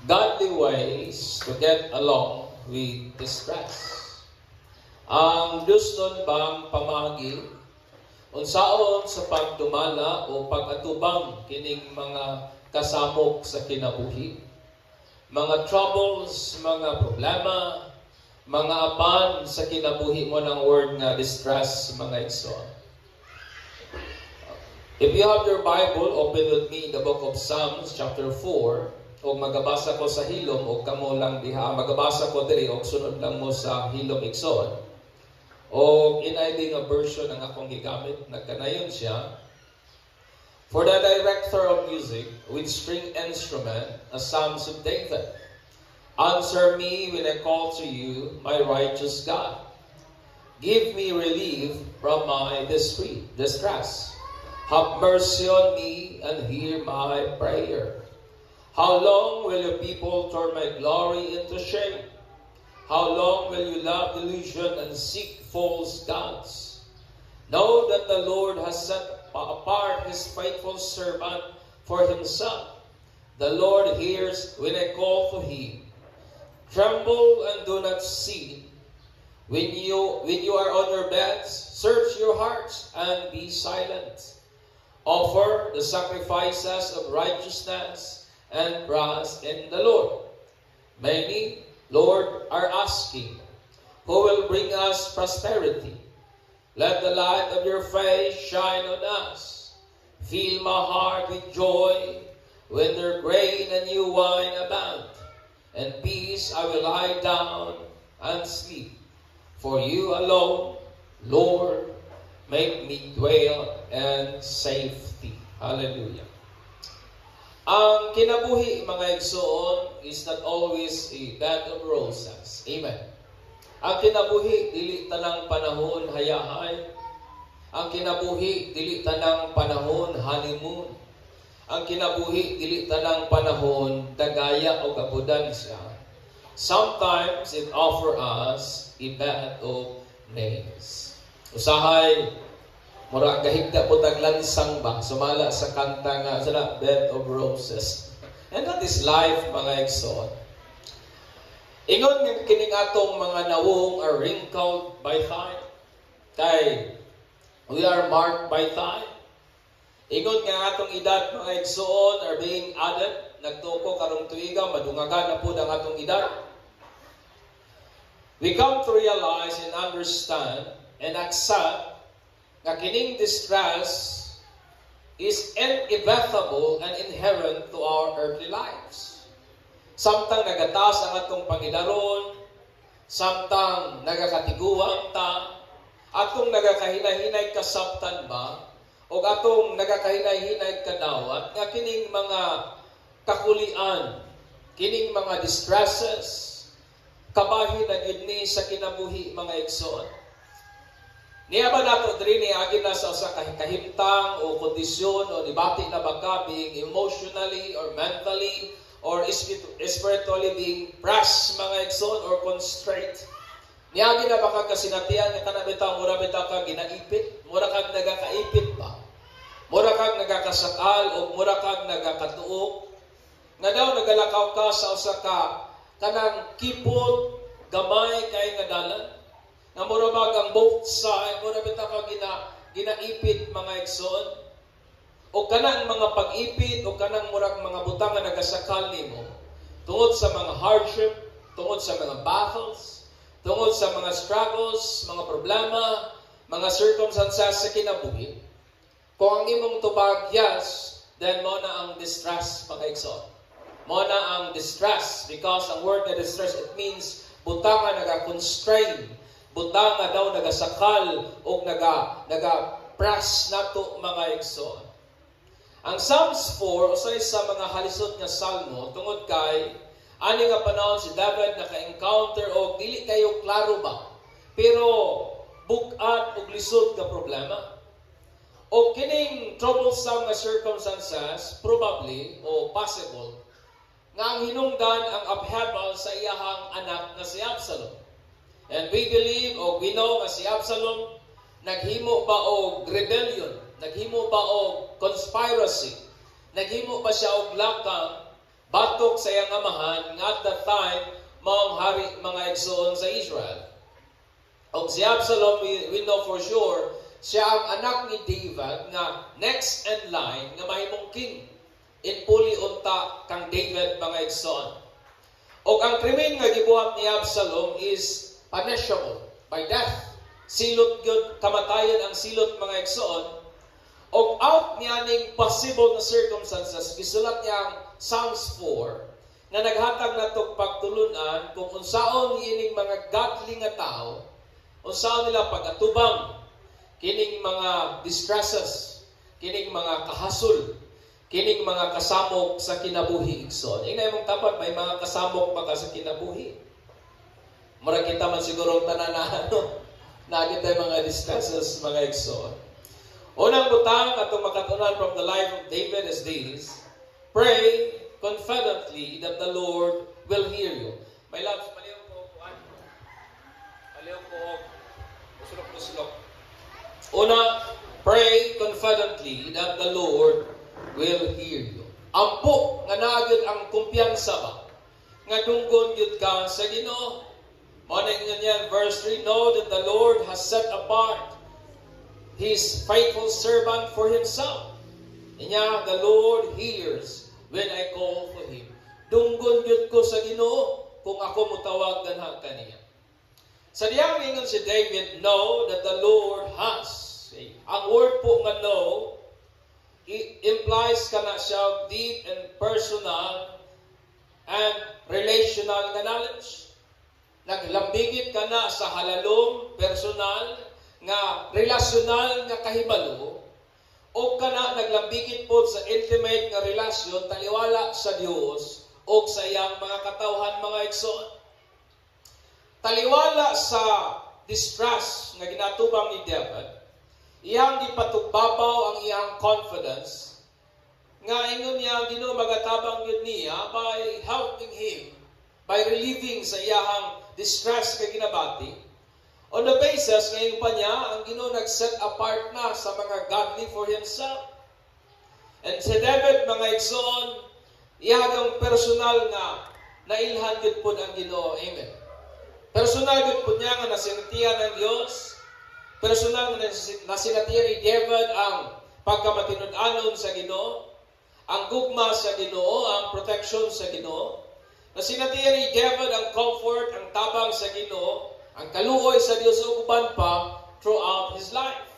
godly ways to get along with distress. Ang Diyos bang pamagi unsaon sa pagdumala o pag-atubang kining mga kasamok sa kinabuhi, mga troubles, mga problema, mga apan sa kinabuhi mo ng word nga distress, mga igsoon. If you have your Bible, open with me the book of Psalms chapter 4. O magabasa ko sa hilom o kamo lang diha, magabasa ko diri o sunod lang mo sa hilom igsoon. O inay nga version ang akong gigamit, nagkanayon siya. For the director of music with string instrument, a Psalms of David. Answer me when I call to you, my righteous God. Give me relief from my distress. Have mercy on me and hear my prayer. How long will your people turn my glory into shame? How long will you love delusion and seek false gods? Know that the Lord has set apart his faithful servant for himself. The Lord hears when I call to him. Tremble and do not sin. When you are on your beds, search your hearts and be silent. Offer the sacrifices of righteousness and trust in the Lord. Many, Lord, are asking, who will bring us prosperity? Let the light of your face shine on us. Fill my heart with joy when their grain and new wine abound. In peace I will lie down and sleep. For you alone, Lord, make me dwell in safety. Hallelujah. Ang kinabuhi, mga igsoon, is not always a bed of roses. Amen. Ang kinabuhi, dili tanang panahon hayahay. Ang kinabuhi, dili tanang panahon honeymoon. Ang kinabuhi, dili tanang panahon dagaya o kabudansya. Sometimes it offer us a bed of names. Usahay, mura gahigda po taglansang ba, sumala sa kanta nga, sila, bed of roses. And that is life, mga igsoon. Ingon nga kining atong mga nawong are wrinkled by time. Kay, we are marked by time. Ingon nga atong edad, mga igsoon, are being added. Nagtuko karong tuiga, madungagan na po ang atong edad. We come to realize and understand and accept na kining distress is inevitable and inherent to our earthly lives. Samtang nagatas ang atong pangidaron, samtang nagakatiguang ta, atong nagakahinay-hinay kasabtan ba, o atong nagakahinay-hinay kadawat, nga kining mga kakulian, kining mga distresses, kabahin na yun ni sa kinabuhi, mga igsoon. Niya ba nato diri ni agi na sa usa ka kahimtang o kondisyon o nibati na baka being emotionally or mentally or spiritually being pressed, mga igsoon, or constrained. Niya agi na baka kasinatian nga kana bitaw mura bitaw ka ginaipit, mura kag nagakaipit ba? Mura kag nagakasakal o mura kag nagakatuog. Nga daw nagalakaw ka sa usa ka kanang kipot gamay kay nga dalan. Nga murabag ang both side, murabag ka ginaipit, mga igsoon. O kanang mga pag-ipit, o kanang murag mga butang nga nagasakal nimo. Tungod sa mga hardship, tungod sa mga battles, tungod sa mga struggles, mga problema, mga circumstances sa kinabuhi. Kung ang imong tubag, yes, then mo na ang distress, mga igsoon. Mo na ang distress, because ang word na distress, it means butang nga naga-constrain, butang nga daw nagasakal o naga-press nato, mga igsoon. Ang Psalms 4, usay sa mga halisod nga salmo, tungod kay, ani nga panahon si David naka-encounter o dili kayo klaro ba, pero bukat o lisod nga problema. O kining troublesome nga circumstances, probably o possible, nga ang hinungdan ang upheaval sa iyahang anak na si Absalom. And we believe o we know nga si Absalom naghimo ba og rebellion, naghimo ba og conspiracy, naghimo ba siya og lakang batok sa iyang amahan nga at that time maong hari mga igsoon sa Israel. Og si Absalom, we know for sure, siya ang anak ni David nga next in line nga mahimong king. Inpuli unta kang David mga igsoon. Og ang krimen nga gibuhat ni Absalom is punishable by death. Silot gyud kamatayan ang silot mga igsoon. Og out niyaning possible na circumstances gisulat niya ang Psalms 4 na naghatag nato pagtulunan kung unsaon ining mga godly nga tao, unsaon nila pagatubang kining mga distresses, kining mga kahasol, kining mga kasamok sa kinabuhi igsoon. Ingay mong tapat may mga kasamok baka sa kinabuhi. Mura kita man siguro tanan na nakita mga distresses mga igsoon. Unang butang atong makatunan from the life of David is this: pray confidently that the Lord will hear you. My loves, paliw ko kuan. Paliw ko usulok. Una, pray confidently that the Lord will hear you. Ampo nga naagid ang kumpiyansa ba nga dunggon gyud ka sa Ginoo. Mao na ingon verse 3, know that the Lord has set apart His faithful servant for Himself. Inya, the Lord hears when I call for Him. Dunggon gyud ko sa Ginoo kung ako mutawag ganha kaniya. Sa diyang ingon si David, know that the Lord has. Ang word po nga know, it implies ka na siya deep and personal and relational na knowledge. Naglambigit ka na sa halalom, personal, nga relasyonal nga kahibalo, o ka na naglambigit po sa intimate nga relasyon, taliwala sa Dios o sa iyang mga katawhan, mga igsoon. Taliwala sa distrust nga ginatubang ni David, iyang gipatugbabaw ang iyang confidence, nga ingon niya, Ginoo magatabang yun niya by helping him, by relieving sa iyang distress kay ginabati. On the basis, ngayon pa niya, ang Ginoo nag-set apart na sa mga godly for Himself. And si David, mga igsoon, iyagang personal nga, nailhan yun po ang Ginoo. Amen. Personal yun po niya nga nasinatihan ng Diyos. Personal nga nasinatihan ni David ang pagkamatinud-anon sa Ginoo, ang gugma sa Ginoo, ang protection sa Ginoo. Nasinatihan ni David ang comfort, ang tabang sa Ginoo, ang kaluoy sa Dios o uban pa throughout his life.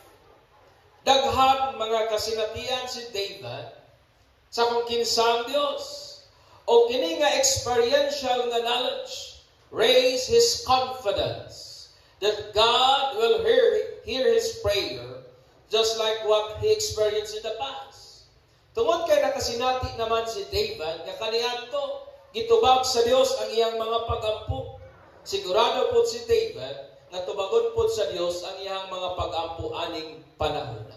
Daghan mga kasinatian si David sa kung kinsang Dios. O kini nga experiential nga knowledge raise his confidence that God will hear his prayer just like what he experienced in the past. Tungod kay nakasinati naman si David nga kaniadto gitubag sa Dios ang iyang mga pagampo. Sigurado po si David na tubagon po sa Dios ang iyang mga pag-ampo aning panahon.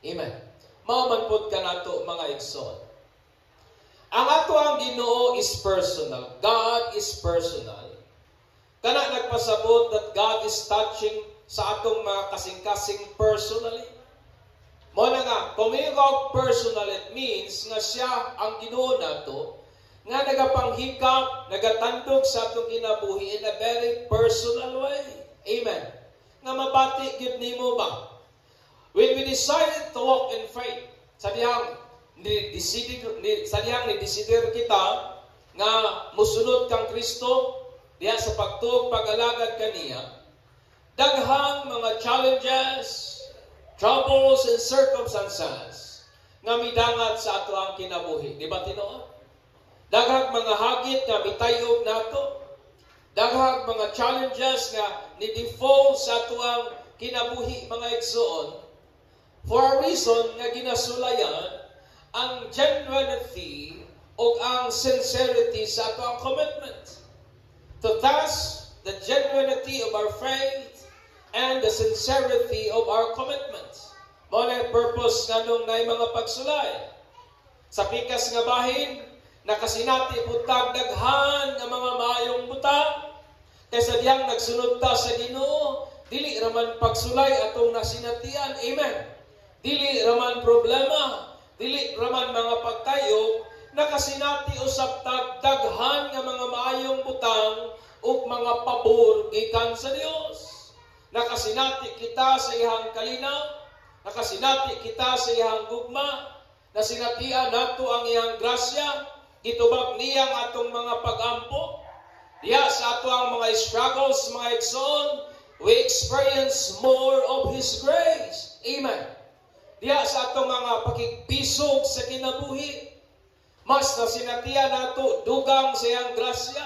Amen. Mauman po ka nato mga igsoon. Ang ato ang Ginoo is personal. God is personal. Kana nagpasabot that God is touching sa atong mga kasing-kasing personally. Mo na nga, kumingog personal, it means nga siya ang Ginoo nato, nga nagapanghikap, nagatandog sa atong kinabuhi in a very personal way. Amen. Nga mabati gyud nimo ba? When we decided to walk in faith, sa dihang ni-decider kita nga musunod kang Kristo diha sa pagtuog pag-alagad kaniya, daghang mga challenges, troubles, and circumstances nga midangat sa ato ang kinabuhi. Di ba tinuod? Daghang mga hagit nga mitayog nato. Daghang mga challenges nga ni-default sa tuang kinabuhi mga igsoon. For a reason nga ginasulayan ang genuinity o ang sincerity sa ato ang commitment. To test the genuinity of our faith and the sincerity of our commitment. Mao na purpose nga nung na mga pagsulay. Sa pikas nga bahin, nakasinati butang daghan nga mga maayong butang kaysa diyang nagsunod ta sa Ginoo, dili raman pagsulay atong nasinatian. Amen. Dili raman problema, dili raman mga pagtayo nakasinati usab daghan nga mga maayong butang ug mga pabor gikan sa Dios. Nakasinati kita sa iyang kalinaw, nakasinati kita sa iyang gugma, nasinatian nato ang iyang grasya, gitubag niya ang atong mga pag-ampo. Diya sa ato ang mga struggles, mga igsoon, we experience more of His grace. Amen. Diya sa atong mga pakikpisog sa kinabuhi, mas nasinatian nato dugang sa iyang grasya.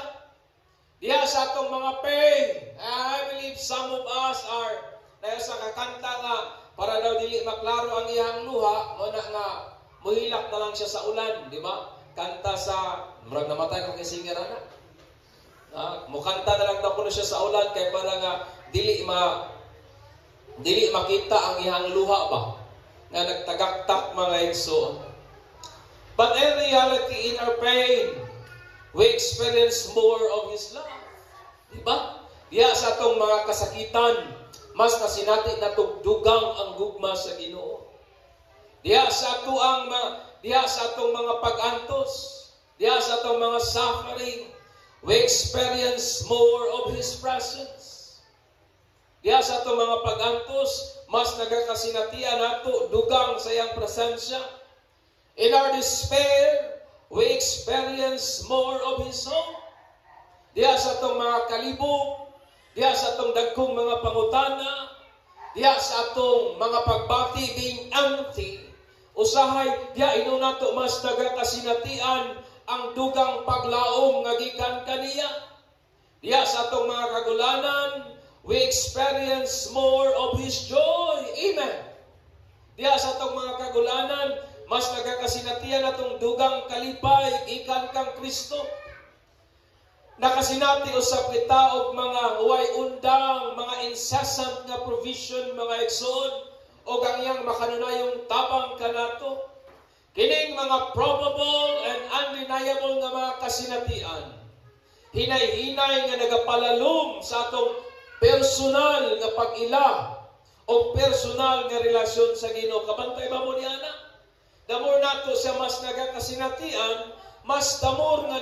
Diya sa atong mga pain, I believe some of us are sa kakanta nga para daw dili maklaro ang iyang luha, mo na nga muhilak na lang siya sa ulan, di ba? Kanta sa murag namatay ko kay singer ana. Mukanta na lang daw kuno siya sa ulan kay para nga dili makita ang iyang luha ba nga nagtagaktak mga igsoon. But in reality, in our pain, we experience more of His love. Diba? Diya sa atong mga kasakitan, mas nasinati na tugdugang ang gugma sa Ginoo. Diya sa atong mga pag-antos, diya sa atong mga suffering, we experience more of His presence. Diya sa atong mga pag-antos, mas nagakasinatian nato dugang sa iyang presensya. In our despair, we experience more of His hope. Diya sa atong mga kalibog, diya sa atong dagkong mga pangutana, diya sa atong mga pagbati being empty, usahay, diya inuna to mas nagakasinatian ang dugang paglaom nga gikan kaniya. Diya sa atong mga kagulanan, we experience more of His joy. Amen. Diya sa atong mga kagulanan, mas nagakasinatian atong dugang kalipay gikan kang Kristo. Nakasinati usab kita og mga huway undang, mga incessant nga provision, mga igsoon, o ang iyang makanunayong tabang kanato. Kining mga probable and undeniable nga mga kasinatian, hinay-hinay nga nagapalalom sa atong personal nga pag-ila o personal nga relasyon sa Ginoo. Kabantay ba mo niya na? Damor nato siya mas nagakasinatian, mas damor nga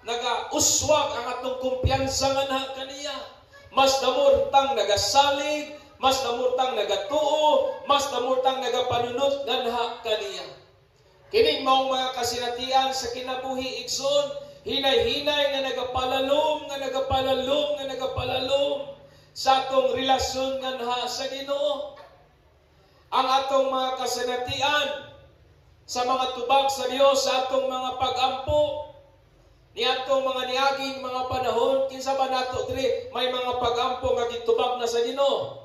naga-uswag ang atong kumpiyansa nga na kaniya. Mas damor tang nagasalig, mas damor tang nagatuo, mas damor tang nagapanunot nga na kaniya. Kining maong mga kasinatian sa kinabuhi igsoon, hinay-hinay nga nagapalalom sa atong relasyon nga na sa Ginoo. Ang atong mga kasinatian sa mga tubag sa Dios, sa atong mga pag-ampo, ni atong mga niaging mga panahon, kinsa ba nato diri may mga pag-ampo nga gitubag na sa Ginoo?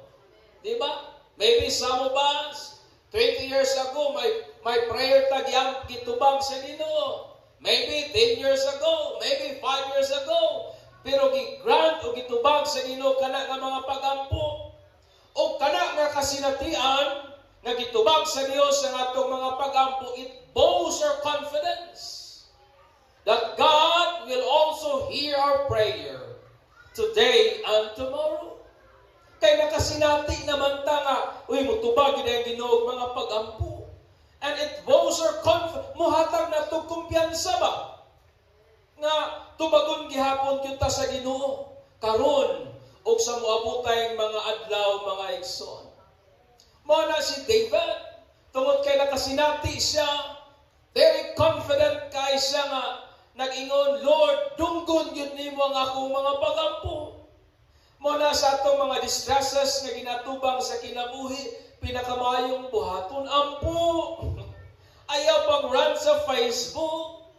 Di ba? Maybe some of us 20 years ago may prayer tag yang gitubag sa Ginoo. Maybe 10 years ago, maybe 5 years ago, pero gi-grant o gitubag sa Ginoo kana nga mga pag-ampo. O kana nga kasinatian nga gitubag sa Dios ang atong mga pag-ampo, it boasts our confidence that God will also hear our prayer today and tomorrow. Kaya nakasinati naman ta nga, mutubag yun ang Ginoo mga pag-ampo. And it boasts our confidence. Muhatag na ito kumpiyansa ba? Nga tubagon gihapon kita sa Ginoo karon o sa muabutay mga adlaw, mga igsoon. Mao na si David, tungod kay nakasinati siya, very confident kay siya nga nag-ingon, Lord, dunggon yun nimo ang akong mga pag-ampo. Mao na sa atong mga distresses nga ginatubang sa kinabuhi, pinakamayong buhaton ampo. Ayaw pag-run sa Facebook,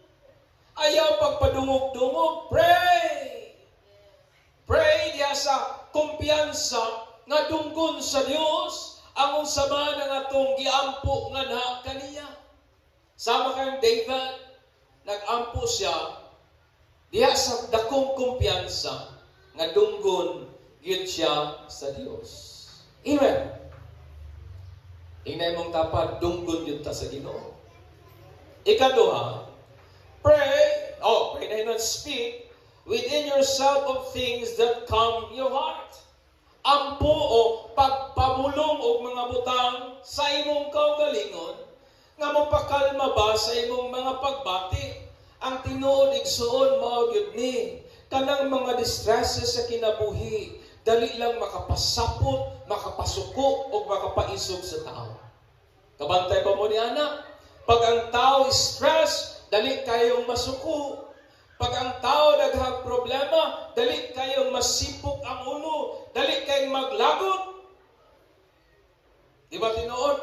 ayaw pagpadungog-dungog, pray. Pray diya sa kumpiyansa nga dunggon sa Dios ang unsaba ng atong giampo nga na kaniya. Sama kang David, nag-ampo siya diya sa dakong kumpiyansa nga dunggon gyud siya sa Dios. Amen. Inay mong tapat dunggon gyud ta sa Ginoo. Ikaduha, pray na not speak within yourself of things that calm your heart. Ampo o pagpabulong og mga butang sa imong kaugalingon nga mopakalma ba sa imong mga pagbati? Ang tinuod igsuon mao gyud ni kanang mga distresses sa kinabuhi dali lang makapasapot, makapasuko o makapaisog sa tao. Kabantay pa mo ni ana? Pag ang tao stress, dali kayong masuko. Pag ang tao daghang problema, dali kayong masipok ang ulo, dali kayong maglagot. Di ba tinuod?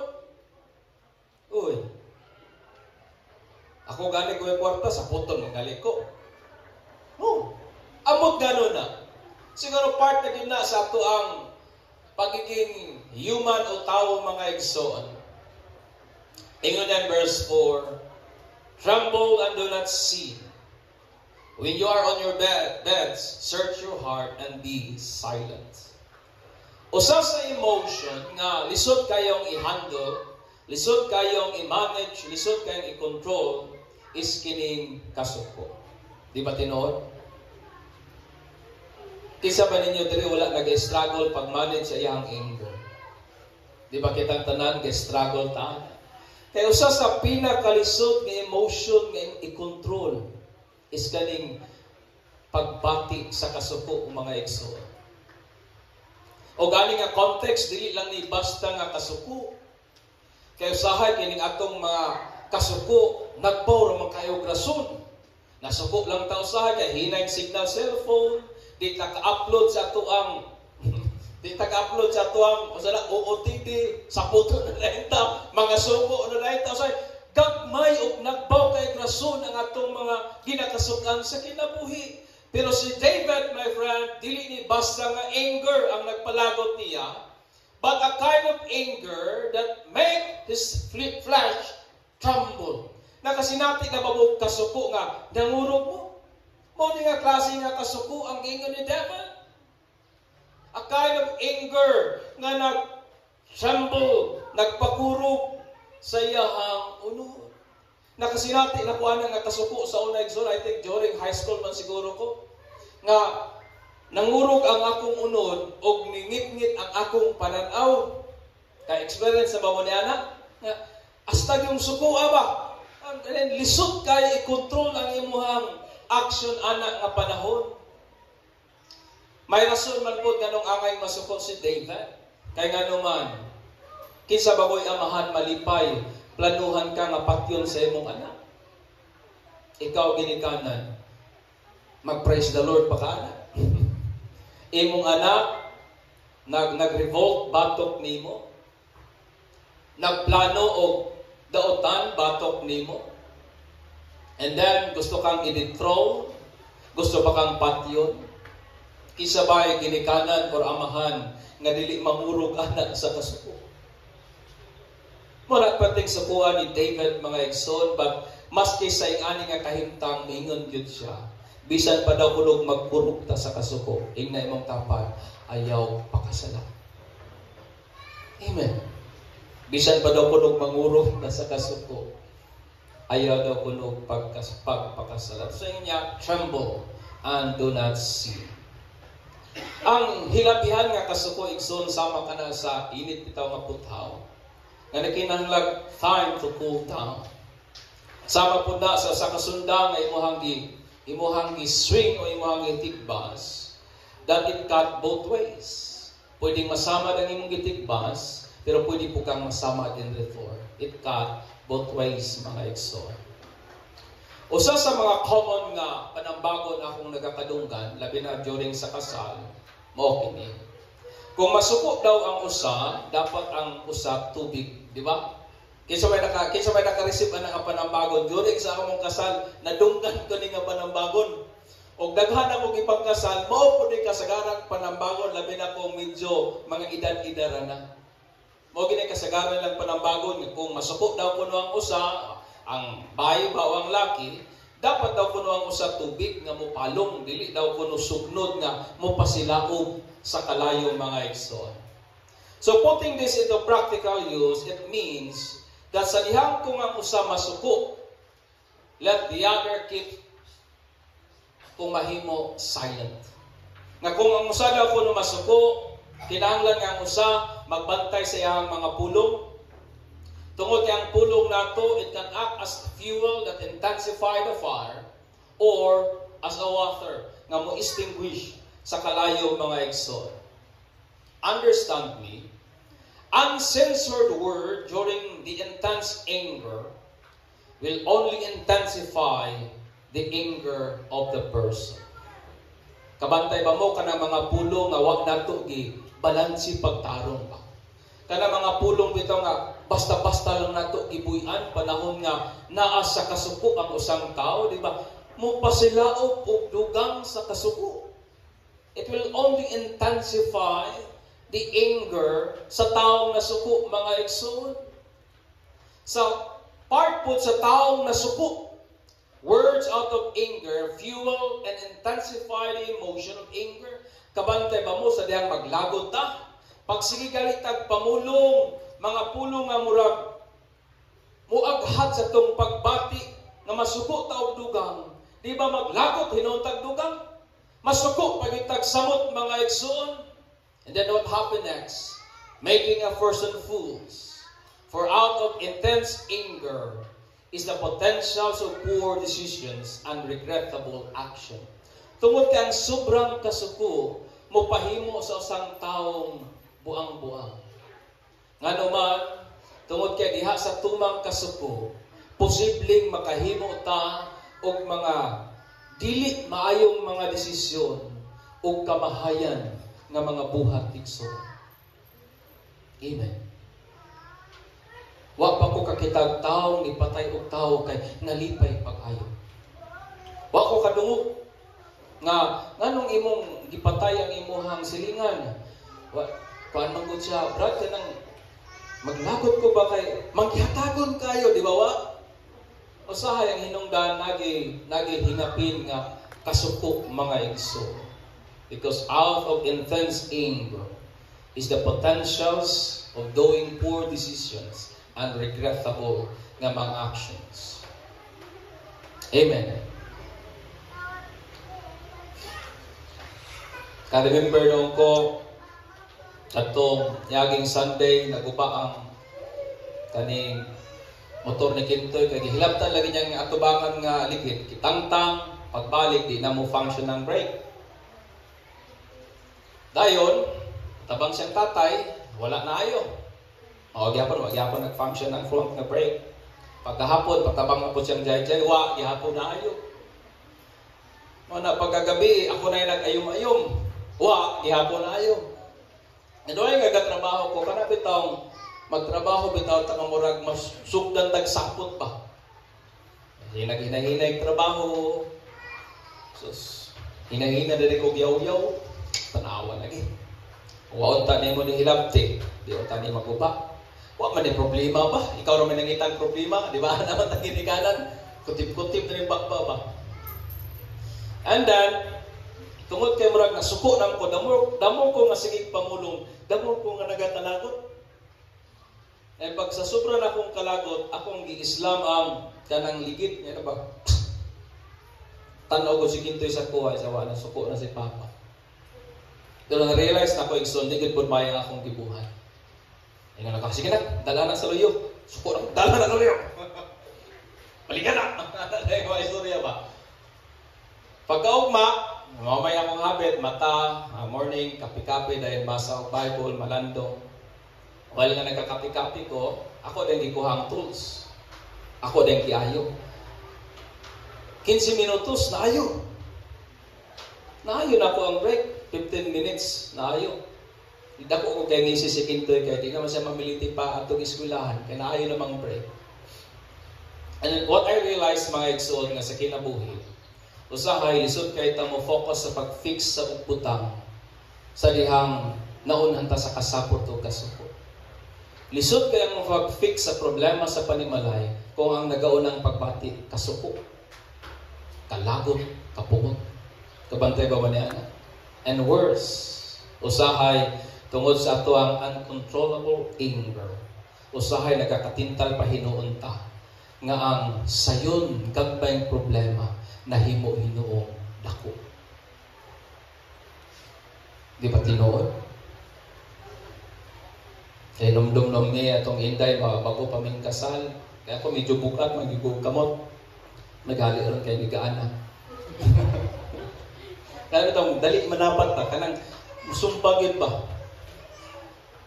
Uy. Ako gani ko yung kwarta, sa puton magaling ko. No. Amot gano'n na. Siguro part na din na sa ato ang pagiging human o tao mga igsoon. Ingon yan verse 4, tremble and do not sin. When you are on your beds, search your heart and be silent. Usa sa emotion nga lisod kayong i-handle, lisod kayong i-manage, lisod kayong i-control, is kining kasuko. Di ba tinuod? Kisa ba ninyo diri wala nag-struggle pag-manage sa iyang anger? Di ba kitang tanan nag-struggle ta? Kaya usa sa pinakalisod nga emotion nga i-control is kaning pagbati sa kasuko o mga igsoon. O galing nga context, dili lang ni basta nga kasuko. Kaya usahay kining atong mga kasuko, nagpaw man kayo rason. Nasuko lang ta usahay kay hinay signal cellphone, di taka-upload sa ato ang usala OOTD sa puto na renta, mga suko na renta usahay gagmay og nagbaw kay rason ang atong mga ginakasukan sa kinabuhi. Pero si David, my friend, dili ni basta nga anger ang nagpalagot niya, but a kind of anger that make his flesh tremble. Nakasinati na babog kasuko nga, nangurog mo. Mo ni nga klase nga kasuko ang ingon ni David. A kind of anger nga nag-tremble, nagpakurog sa iyahang uno. Nakasinati na kuha nga kasuko sa una igsoon, I think during high school man siguro ko, nga nangurog ang akong unod og ningit-ngit ang akong pananaw. Ka-experience sa mamoniana, nga hasta yung suko ba? Lisod kaya i-control ang imuhang action anak nga panahon. May rason man po ganong angay masuko si David. Kay nga naman, kinsa bagoy amahan malipay, planuhan ka nga patyon sa imong anak. Ikaw ginikanan, mag-praise the Lord pa ka anak. Imong anak, nag-revolt batok nimo. Nagplano o daotan batok nimo. And then, gusto kang i-dethrone, gusto pa kang patyon. Kisa ba'y ginikanan or amahan nga dili mamurog anak sa kasuko. Muna pating sukuan ni David mga igsoon, but maski sa ani nga kahimtang mingon gyud siya. Bisan pa daw kulog magpurog ta sa kasuko, ingna imong tapat, ayaw pakasala. Amen. Bisan pa daw kulog mangurog na sa kasuko, ayaw daw kulog pagpakasala. So niya, tremble and do not sin. Ang hilabihan nga kasuko igsoon sama ka na sa init bitaw nga puthaw. Nga nakinahanglag time to cool down. Sama po na sa kasunda nga imuhang swing o imuhang gitigbas, that it cut both ways. Pwedeng masama ang imong gitigbas, pero pwede po kang masama din refor. It cut both ways, mga igsoon. Usa sa mga common nga panambagon akong nagakadunggan, labi na during sa kasal, mao kini. Kung masuko daw ang usa, dapat ang usa tubig, di ba? Kinsa may naka-receive ang panambagon during sa akong kasal, nadunggan ko ni nga panambagon. Og daghan ako ipagkasal, mao po ni kasagarang panambagon, labi na kung medyo mga edad-edara na. Mao gini kasagaran lang panambagon, kung masuko daw kuno ang usa, ang bayi ba o ang laki, dapat daw kuno ang usa tubig nga mopalong, dili daw kuno sugnod nga mopasilaog sa kalayong mga igsoon. So putting this into practical use, it means that sa dihang kung ang usa masuko, let the other keep kung mahimo silent. Nga kung ang usa daw kuno masuko, kinahanglan nga ang usa magbantay sa iyang mga pulong, Tungod kay ang pulong nato, it can act as fuel that intensify the fire or as a water nga mo extinguish sa kalayo mga igsoon. Understand me, uncensored word during the intense anger will only intensify the anger of the person. Kabantay ba mo kanang mga pulong nga wag nato gi balansi pagtarong ba? Kanang mga pulong bitaw nga basta-basta lang nato gibuy-an panahon nga naa sa kasuko ang usang tao, di ba? Mupasilaop og dugang sa kasuko. It will only intensify the anger sa taong nasuko, mga igsoon. Sa part po sa taong nasuko, words out of anger fuel and intensify the emotion of anger. Kabantay ba mo sa dihang maglagot ta? Pag sige galitag pamulong, mga pulong nga murag muaghat sa tong pagbati nga masuko ta og dugang. Di ba maglagot hinuntag dugang? Masuko pagitag samot, mga igsoon. And then what happened next? Making a person fools. For out of intense anger is the potential of poor decisions and regrettable action. Tungod kay ang sobrang kasuko, mupahimo sa usang taong buang-buang. Ngano man, tungod kay diha sa tumang kasuko, posibleng makahimo ta og mga dili maayong mga desisyon o kamahayan nga mga buhat igsoon. Amen. Wa pa ko kakitag taong ipatay og tao kay nalipay pag-ayo. Wa ko kadungog nga nganong imong gipatay ang imuhang silingan. Wa paano gud siya, brad, kanang maglagot ko ba kay manghatagon kayo, di ba wa? Usahay ang hinungdan nagi hingapin nga kasuko, mga igsoon. Because out of intense anger is the potentials of doing poor decisions and regrettable nga mga actions. Amen. Ka-remember nung ko atong yaging Sunday naguba ang kaning motor ni Kintoy kay gihilabtan lagi niyang atubangan nga ligid, kitangtang pagbalik di na mo function ng brake. Dayon, tabang siyang tatay, wala na ayo. O gyapon nag-function ng front nga brake. Pagkahapon, pagtabang na po siyang jay-jay, gyapon na ayo. Mana pagkagabi, ako na yung nag-ayom-ayom. Gyapon na ayo. Ngayon nga gatrabaho ko, kana bitong magtrabaho bitaw ta murag mas sugdan tag sapot pa. Hinag-hinay trabaho. Sus, hinag-hina diri ko yaw-yaw. Tanawa lagi. Wa unta nimo ni hilabti, di unta ni maguba. Wa man ni problema ba? Ikaw ra man nangitang problema, di ba? Naman tang ginikanan. Kutip-kutip na rin ba? And then, tungod kay murag nasuko nang ko, damo ko nga sige pamulong, damo ko nga nagatalagot. And pag sa sobra na akong kalagot, akong gi-Islam ang kanang ligid niya na ba? Tanaw ko si Kintoy sa kuha, sa wala, suko na si Papa. Pero na-realize na ko, igsoon, ligid po maya nga akong gibuhan. Ay nga sige na, dala na sa luyo. Suko na, dala na sa luyo. Balikan na! Dahil ko, istorya ba? Pagkaugma, mamaya akong habit, mata, morning, kapi-kapi, dahil basa o Bible, malando. While nga nagkakapi-kapi ko, ako din gikuhang tools. Ako din kiayo. 15 minutos, naayo. Naayo na ako ang break. 15 minutes, naayo. Dako ko kay Mrs. si Kintoy, kaya di naman siya mamiliti pa atong eskwelahan, kaya naayo namang break. And what I realized, mga igsoon, nga sa kinabuhi, usahay, lisod kay ta mo focus sa pag-fix sa uputang sa dihang naunhanta sa kasapot o kasuko. Lisod kay mo pag-fix sa problema sa panimalay kung ang nagaunang pagbati kasuko, kalagot, kapungot, kabantay ba man niya? And worse, usahay tungod sa ato ang uncontrollable anger, usahay nagakatintal pa hinuon ta nga ang sayon gagmayng problema nahimo hinuong dako. Di ba tinuod? Eh, numdum-num niya atong Inday, bago pa min kasal. Kaya ako medyo bukat, magigog kamot. Naghali ron kay Ligaana. Kaya itong dali manapat na, kanang musumpagin ba?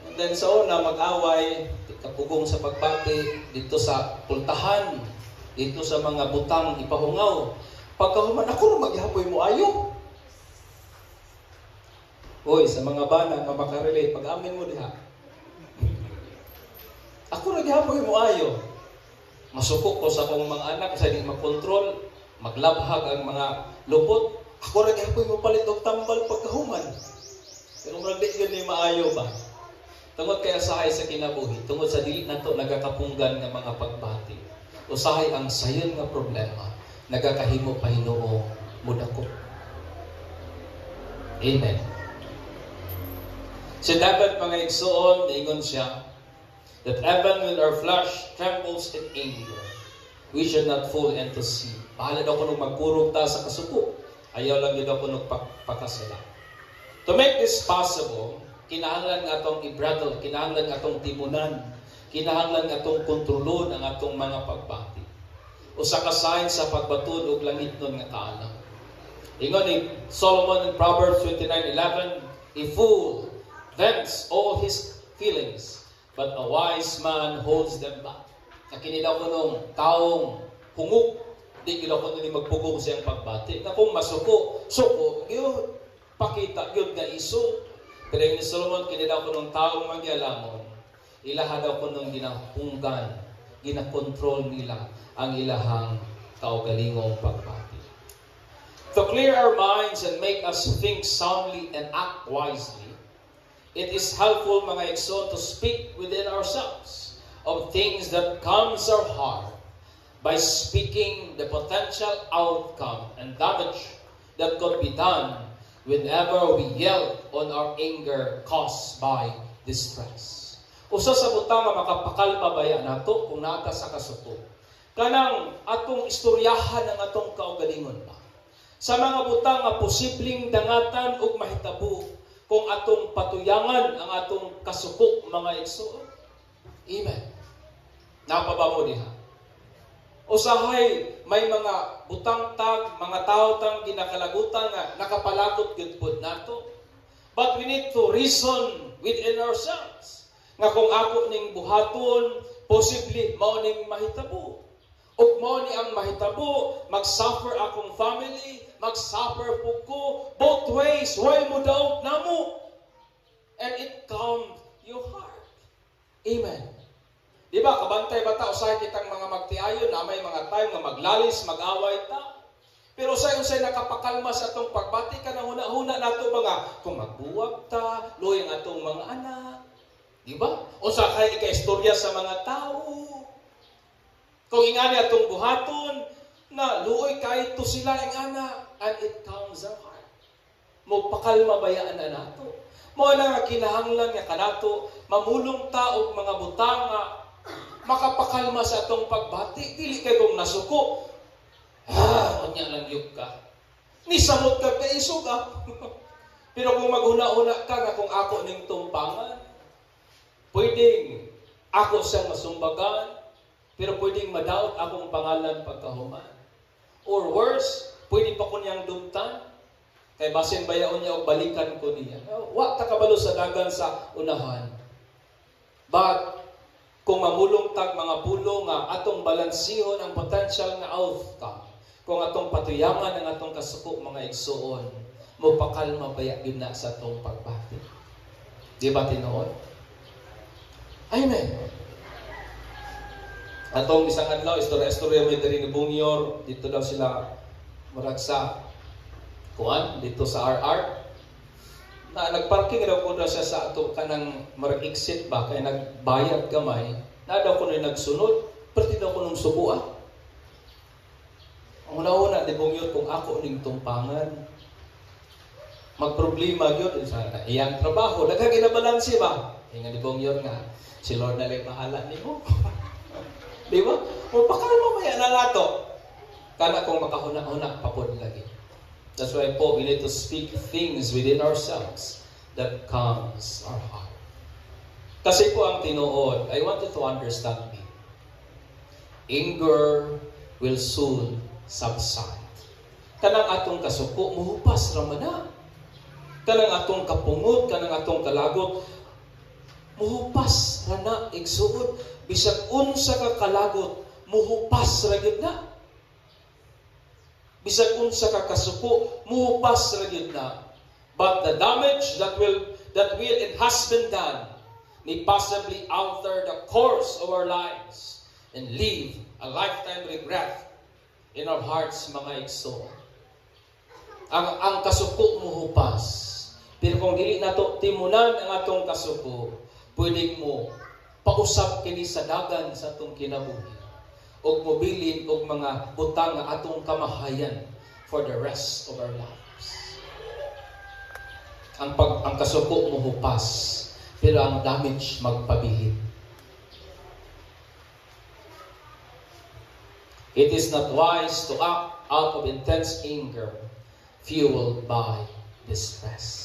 And then sa una, mag-away, kapugong sa pagbati, dito sa pultahan, dito sa mga butang ipahungaw. Pagkahuman, ako na maghihapoy mo ayo. Hoy, sa mga bana nga makarelate, pag-amin mo diha. Ako naghihapoy mo ayo. Masuko ko sa akong mga anak, sa di makontrol, maglabhag ang mga lupot. Ako naghihapoy mo palit og tambal pagkahuman. Pero murag di yun ni maayo ba? Tungod kaya sahay sa kinabuhi, tungod sa dili nato nagakapunggan nga mga pagbati. Usahay ang sayon nga problema, nagakahimo pa Hinoo mudako. Amen. Si David mga igsoon, ingon siya, that even when our flesh trembles in anger, we should not fall into sin. Bahala daw ko nung magpurog ta sa kasuko. Ayaw lang yun daw ko nung pakasala. To make this possible, kinahanglan nga atong i-brattle, kinahanglan nga atong timunan, kinahanglan nga atong kontrolon ang atong mga pagbati. Usa ka sign sa pagbatud og langit nun nga kaalam. Ingon ni Solomon in Proverbs 29:11, a fool vents all his feelings, but a wise man holds them back. Kini daw ko nung taong hungok, di daw ko nung magpugong siyang pagbati. Na kung masuko, suko, yun, pakita, yun nga iso. Pero ni Solomon, kini daw ko nung taong magyalamon, ilaha daw ko nung ginahunggan, ginakontrol nila ang ilahang kaugalingong pagbati. To clear our minds and make us think soundly and act wisely, it is helpful, mga igsoon, to speak within ourselves of things that calms our heart by speaking the potential outcome and damage that could be done whenever we yell on our anger caused by distress. Usa sa butang nga makapakalma baya nato kung naata sa kasuko. Kanang atong istoryahan ang atong kaugalingon ba? Sa mga butang nga posibleng dangatan ug mahitabo kung atong patuyangan ang atong kasuko, mga igsoon. Amen. Napabamo diha. Usahay may mga butang tag, mga tao tang ginakalagutan nga nakapalagot gyud pud nato. But we need to reason within ourselves. Nga kung ako ning buhaton, possibly mao ning mahitabo. Ug mao ni ang mahitabo, mag-suffer akong family, mag-suffer po ko, both ways, why mo daw namo? And it calmed your heart. Amen. Di ba, kabantay ba ta, usahay kitang mga magtiayon na may mga time nga maglalis, mag-away ta. Pero usay-usay nakapakalma sa atong pagbati ka na huna-huna nato mga kung magbuwag ta, loy ang atong mga anak. Di ba? Usahay ika-istorya sa mga tao. Kung ingani atong buhaton, na luoy kahit to sila ang anak, and it calms our heart. Mo pakalma bayaan na nato. Mo na nga kinahanglan nga kanato mamulong ta og mga butang nga makapakalma sa atong pagbati. Dili kay kung nasuko. Unya lang yug ka. Ni samot ka kay isog ka. Pero kung maghuna-una ka nga kung ako ning tumpangan, pwedeng ako siyang masumbagan, pero pwedeng madaot akong pangalan pagkahuman. Or worse, pwede pa ko niyang dumtan. Kay basin bayaon niya o balikan ko niya. Wa ta kabalo sa dagan sa unahan. But kung mamulong tag mga pulo nga atong balansihon ang potential nga outcome, kung atong patuyangan ang atong kasuko, mga igsoon, mo pakalma baya yun na sa atong pagbati. Di ba tinuod? Amen. Atong isang adlaw, istorya may diri ni Bungyor, dito daw sila maragsa kuan dito sa RR. Na nagparking daw ko siya sa ato kanang marag exit ba kay nagbayad gamay. Na daw ko na nagsunod, perti daw ko nung subuan. Ang una-una ni Bungyor kung ako ning tumpangan. Magproblema gyud sa iyang trabaho, nagkaginabalansi ba? Ingon ni Bungyor nga, si Lord na lang mahala nimo. Di ba? O pakalma maya na nato. Kana kung makahuna-huna papod lagi. That's why po, we need to speak things within ourselves that calms our heart. Kasi po ang tinuod, I want you to understand me. Anger will soon subside. Kanang atong kasuko, muhupas raman na. Kanang atong kapungod, kanang atong kalagot, muhupas rana igsuod. Bisag unsa ka kalagot, muhupas ra gyud na. Bisag unsa ka kasuko, muhupas ra gyud na. But the damage that it has been done may possibly alter the course of our lives and leave a lifetime regret in our hearts, mga igsoon. Ang kasuko muhupas. Pero kung dili nato timunan ang atong kasuko, pwede mo pausap kini sa dagan sa atong kinabuhi og mobilin og mga butang nga atong kamahayan for the rest of our lives. Ang kasuko muhupas, pero ang damage magpabilin. It is not wise to act out of intense anger fueled by distress.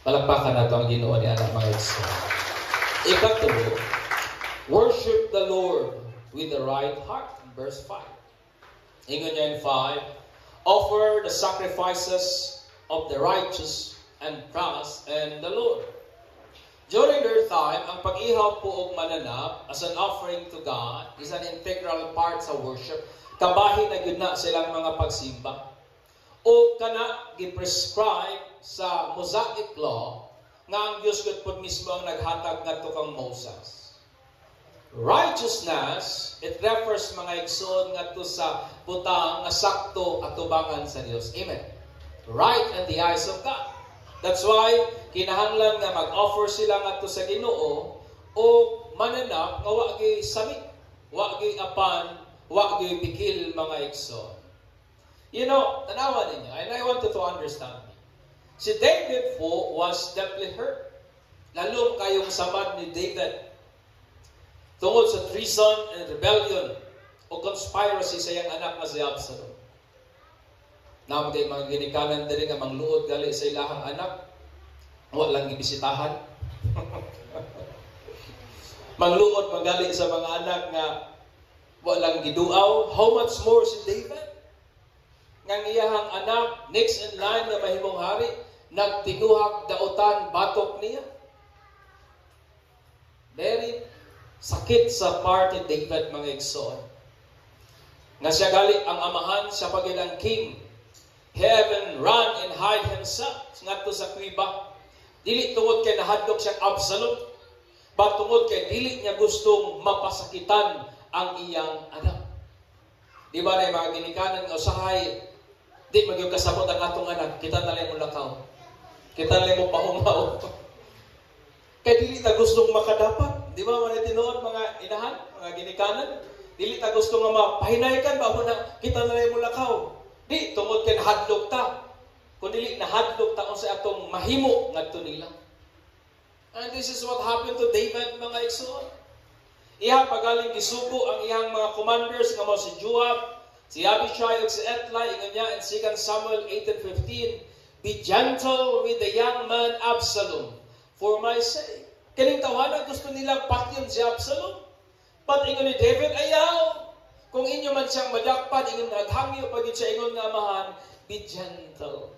Palakpakan nato ang Ginoo ni anak mga igsoon. Ikatulo, worship the Lord with the right heart. Verse 5. Ingon niya in 5, offer the sacrifices of the righteous and trust in the Lord. During their time, ang pag-ihaw po og mananap as an offering to God is an integral part sa worship. Kabahin na gyud na silang mga pagsimba. O kana gi-prescribe sa Mosaic Law nga ang Dios gud pod mismo ang naghatag ngadto kang Moses. Righteousness, it refers mga igsoon ngadto sa butang nga sakto atubangan sa Dios. Amen. Right in the eyes of God. That's why kinahanglan nga mag-offer sila ngadto sa Ginoo o mananap nga wa gyud samit, wa gyud apan, wa gyud bikil mga igsoon. You know, tanawa ninyo, and I want you to understand me. Si David po was deeply hurt. Lalo kayong samad ni David tungod sa treason and rebellion o conspiracy sa iyang anak na si Absalom. Naman kay mga ginikanan diri nga mangluod gali sa ilahang anak, wa lang gibisitahan. Mangluod magali sa mga anak nga wa lang giduaw. How much more si David? Ngang iyahang anak, next in line na mahimong hari, nagtinguhag dautan batok niya. Very sakit sa part ni David mga igsoon. Nga siya gali ang amahan sa pagilang king. Heaven run and hide himself ngadto sa kuiba. Dili tungod kay nahadlok siyang Absalom, but tungod kay dili niya gustong mapasakitan ang iyang anak. Di ba na mga ginikanan nga usahay, di magyug kasabot ang atong anak, kita na lang mo lakaw. Kita na lang mo paungaw. Kay dili ta gustong makadapat. Di ba mga tinuod mga inahan, mga ginikanan, dili ta gustong nga mapahinaykan ba mo na kita na lang mo lakaw. Di tungod kay nahadlok ta. Kung dili nahadlok ta sa atong mahimo ngadto nila. And this is what happened to David mga igsoon. Iha pagaling gisugo ang iyang mga commanders nga mo si Joab, si Abishai ug si Etlai. Ingon niya in 2 Samuel 18:15, be gentle with the young man Absalom for my sake. Kining tawanan gusto nilang patyon si Absalom. But ingon ni David, ayaw. Kung inyo man siyang madakpan, ingon naghangyo pagid siya ingon nga amahan, be gentle.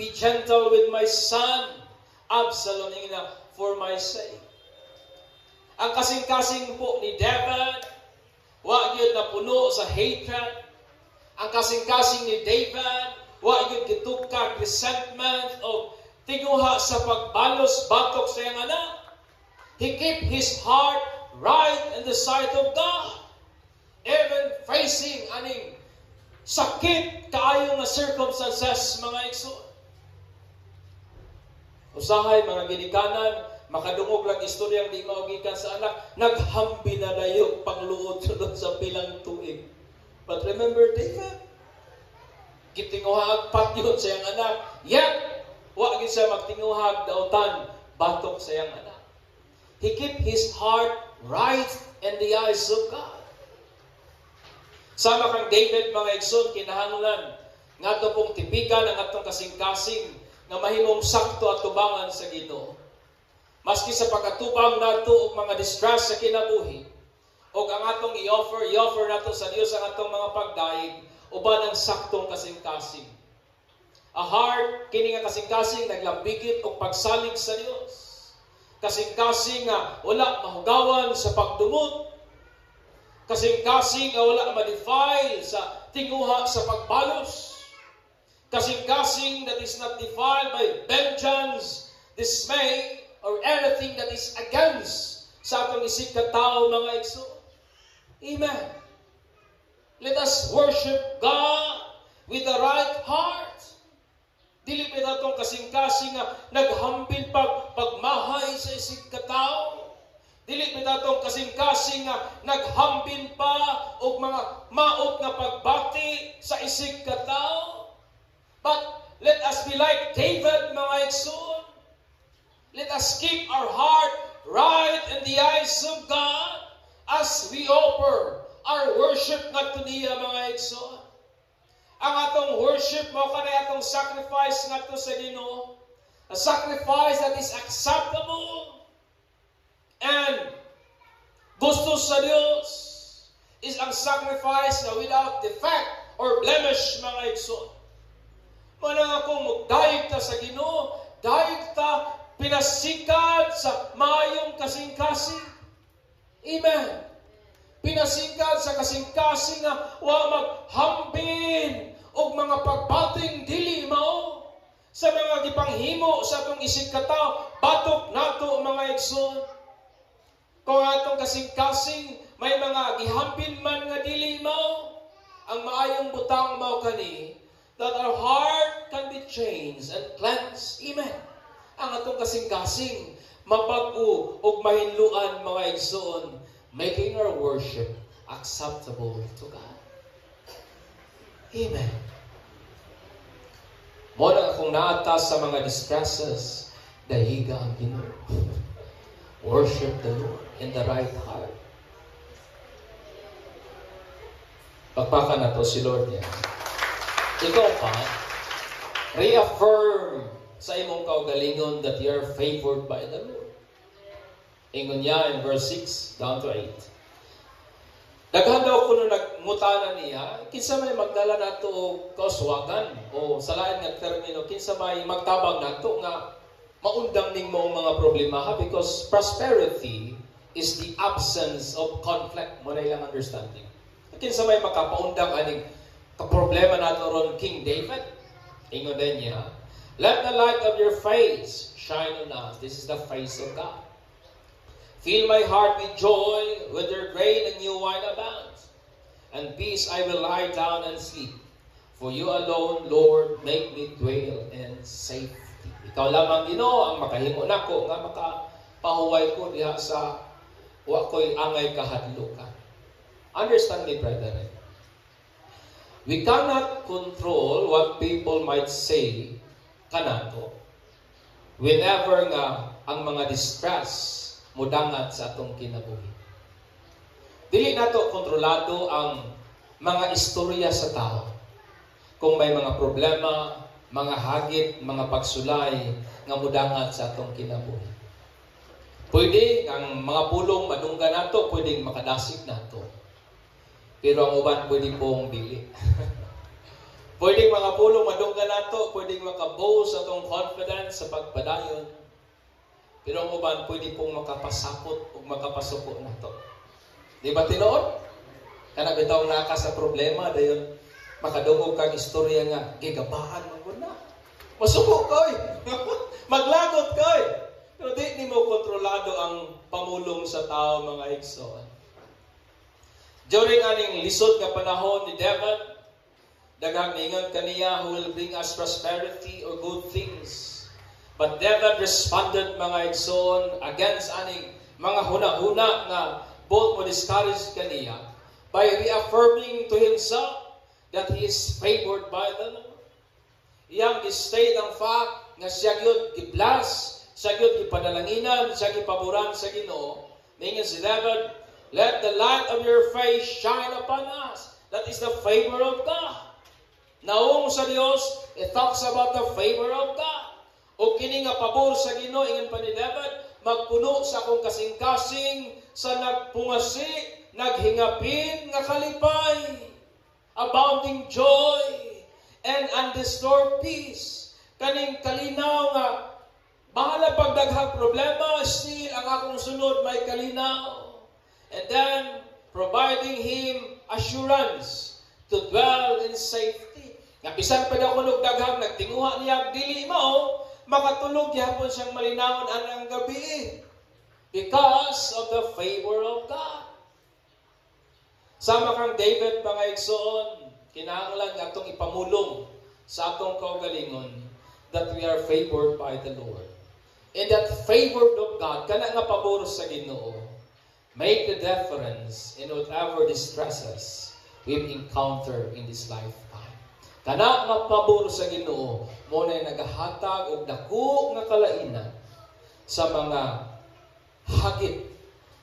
Be gentle with my son Absalom, ingon na, for my sake. Ang kasing-kasing po ni David, wa gyud na puno sa hatred. Ang kasing-kasing ni David, wa gyud gitukag resentment o tinguha sa pagbalos batok sa iyang anak. He kept his heart right in the sight of God. Even facing aning sakit kaayo nga circumstances mga igsoon. Usahay mga ginikanan, makadungog lang istoryang di maugikan sa anak, naghambi na dayo pangluod-sulod sa pilang tuig. But remember David, gitinguhag patyon sa iyang anak, yet wa gid siya magtinguhag dautan batok sa iyang anak. He kept his heart right in the eyes of God. Sama kang David mga igsoon, kinahanglan ngadto pong tipikan ang atong kasing-kasing nga mahimong sakto at tubangan sa Ginoo. Maski sa pagkatubang nato og mga distress sa kinabuhi, og ang atong i-offer nato sa Dios ang atong mga pagdaig uban ang saktong kasing-kasing. A heart kini nga kasing-kasing naglambigit og pagsalig sa Dios. Kasing-kasing nga wala mahugawan sa pagdumot. Kasing-kasing nga wala ma-defile sa tinguha sa pagbalos. Kasing-kasing that is not defiled by vengeance, dismay, or anything that is against sa atong isig katao, mga igsoon. Amen. Let us worship God with the right heart. Dili pa natong kasing-kasing nga naghambin pagmahay sa isig katao. Dili pa natong kasing-kasing nga naghambin pa og mga maot nga pagbati sa isig katao. But let us be like David, mga igsoon. Let us keep our heart right in the eyes of God as we offer our worship ngadto niya, mga igsoon. Ang atong worship mo kanay atong sacrifice ngadto sa Ginoo, a sacrifice that is acceptable and gusto sa Dios is ang sacrifice na without defect or blemish, mga igsoon. Manang akong magdayeg ta sa Ginoo, dayeg ta pinasikat sa mayong kasing-kasing. Amen. Pinasikat sa kasing-kasing nga wa maghambin og mga pagbating dili mao sa mga gipanghimo sa atong isig katao, batok nato, mga igsoon. Kung atong kasing-kasing may mga gihambin man nga dili mao, ang maayong butang mao kani that our heart can be changed and cleansed. Amen. Ang atong kasing-kasing mabag-o ug mahinluan, mga igsoon, making our worship acceptable to God. Amen. Muna akong naatas sa mga distresses, dahiga ang Ginoo. Worship the Lord in the right heart. Pagpakan na to si Lord niya. Ikaw pa, reaffirm sa imong kaugalingon that you are favored by the Lord. Ingon niya in verse 6 down to 8. Daghan daw kuno nagmutana niya, kinsa may magdala nato og kauswagan o sa lain nga termino, kinsa may magtabang nato nga maundang ning mo mga problema, because prosperity is the absence of conflict. Mo na ilang understanding. Kinsa may makapaundang aning kaproblema nato ron King David? Ingon din niya, let the light of your face shine on us. This is the face of God. Fill my heart with joy, with your grain and new wine abounds. And peace I will lie down and sleep. For you alone, Lord, make me dwell in safety. Ikaw lamang, Ginoo, ang makahimo nako nga makapahuway ko diha sa wa ko'y angay kahadlukan. Understand me, brethren. We cannot control what people might say kanato whenever nga ang mga distress mudangat sa atong kinabuhi. Dili nato kontrolado ang mga istorya sa tao. Kung may mga problema, mga hagit, mga pagsulay nga mudangat sa atong kinabuhi. Pwede ang mga pulong madungga nato, pwedeng makadasig nato. Pero ang uban pwede pong dili. Pwedeng mga pulong madungga nato, pwedeng makaboast atong confidence sa pagpadayon. Pero ang uban pwede pong makapasakot o makapasuko nato. Di ba tinuod? Kana bitaw naka sa problema dayon makadungog kang istorya nga gigabahan mo na. Masuko koy. Maglagot koy. Pero di nimo kontrolado ang pamulong sa tao, mga igsoon. During aning lisod nga panahon ni David, daghang ingon kaniya who will bring us prosperity or good things. But David responded, mga igsoon, against aning mga huna-huna na both mo discourage kaniya by reaffirming to himself that he is favored by the Lord. Iyang state ang fact nga siya gyud giblas, siya gyud gipadalanginan, siya gipaboran sa Ginoo. Mingon si David, let the light of your face shine upon us. That is the favor of God. Naong sa Dios, it talks about the favor of God. O kini nga pabor sa Ginoo ingon pa ni David, magpuno sa akong kasing-kasing sa nagpungasi, naghingapin nga kalipay, abounding joy and undisturbed peace. Kaning kalinaw nga bahala pagdaghang problema, still ang akong sunod may kalinaw. And then providing him assurance to dwell in safety. Nga bisan pa daw kunog daghang nagtinguha niya dili mao, makatulog yapon siyang malinawon anang gabi because of the favor of God. Sama kang David mga igsoon, kinahanglan nga atong ipamulong sa atong kaugalingon that we are favored by the Lord. And that favored of God, kana nga pabor sa Ginoo, make the difference in whatever distresses we encounter in this lifetime. Kana nga pabor sa Ginoo, mo na nagahatag og dako nga kalainan sa mga hagit,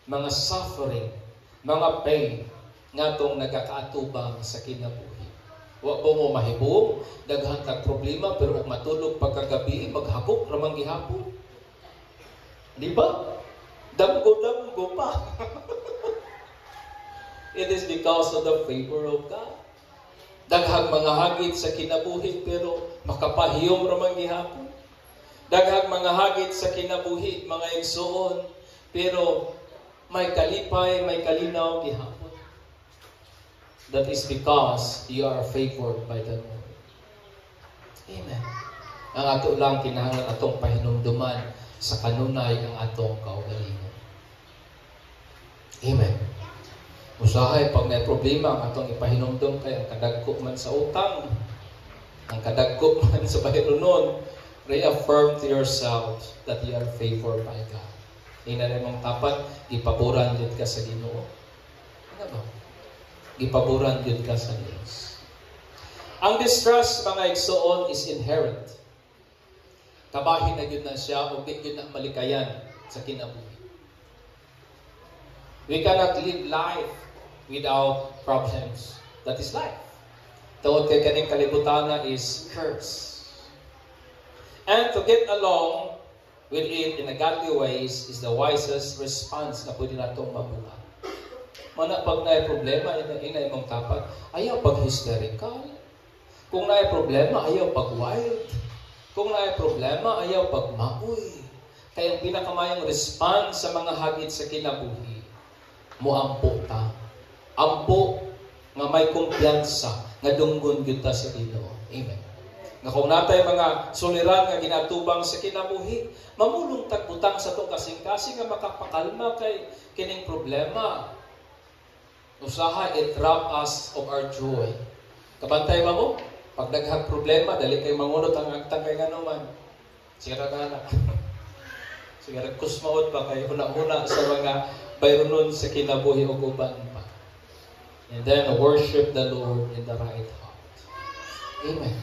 mga suffering, mga pain nga tong nagakaatubang sa kinabuhi. Wa ba mo mahibog, daghan kag problema pero og matulog pagkagabi maghakok ramang gihapon. Di ba? Damgo pa. It is because of the favor of God. Daghang mga hagit sa kinabuhi pero makapahiyom ramang gihapon. Daghang mga hagit sa kinabuhi mga igsoon pero may kalipay, may kalinaw gihapon. That is because you are favored by the Lord. Amen. Ang ato lang kinahanglan atong pahinumduman sa kanunay ang atong kaugalingon. Amen. Usahay pag may problema ang atong ipahinumdum kay ang kadagko man sa utang, ang kadagko man sa bahirunon, reaffirm to yourself that you are favored by God. Ina mong tapat, ipaboran jud ka sa Ginoo. Ano ba? Ipaboran jud ka sa Dios. Ang distress mga igsoon is inherent. Kabahin na yun na siya o di yun na malikayan sa kinabuhi. We cannot live life without problems. That is life. Tawag kay kaning kalibutan is curse. And to get along with it in a godly ways is the wisest response na pwede natong mabuhat. Mana pag naay problema, ina imong tapat, ayaw pag-hysterical. Kung naay problema, ayaw pag-wild. Kung naay problema, ayaw pag-maoy. Kaya ang pinakamayang response sa mga hagit sa kinabuhi, muampo ta. Ampo nga may kumpiyansa nga dunggon gyud ta sa Ginoo. Amen. Nga kung natay mga suliran nga ginatubang sa kinabuhi, mamulong tagbutang sa tong kasing-kasing nga makapakalma kay kining problema. Usaha it rob us of our joy. Kabantay ba mo? Pag daghang problema, dali kay mangunot ang agtang kay nganuman. Sira na. Sigara kusmaot pa kay huna-huna sa mga bayronon sa kinabuhi o uban pa. And then worship the Lord in the right heart. Amen.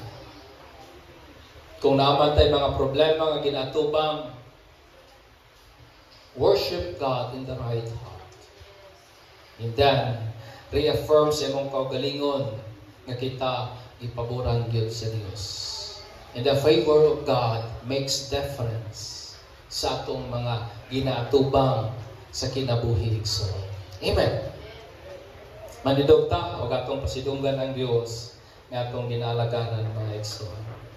Kung naman tayo mga problema nga ginatubang, worship God in the right heart. And then, reaffirm sa imong kaugalingon nga kita ipaboran gyud sa Dios. And the favor of God makes difference sa atong mga ginatubang sa kinabuhi igsoon. Amen. Manidog ta o atong pasidunggan ang Dios nga atong ginalaganan mga igsoon.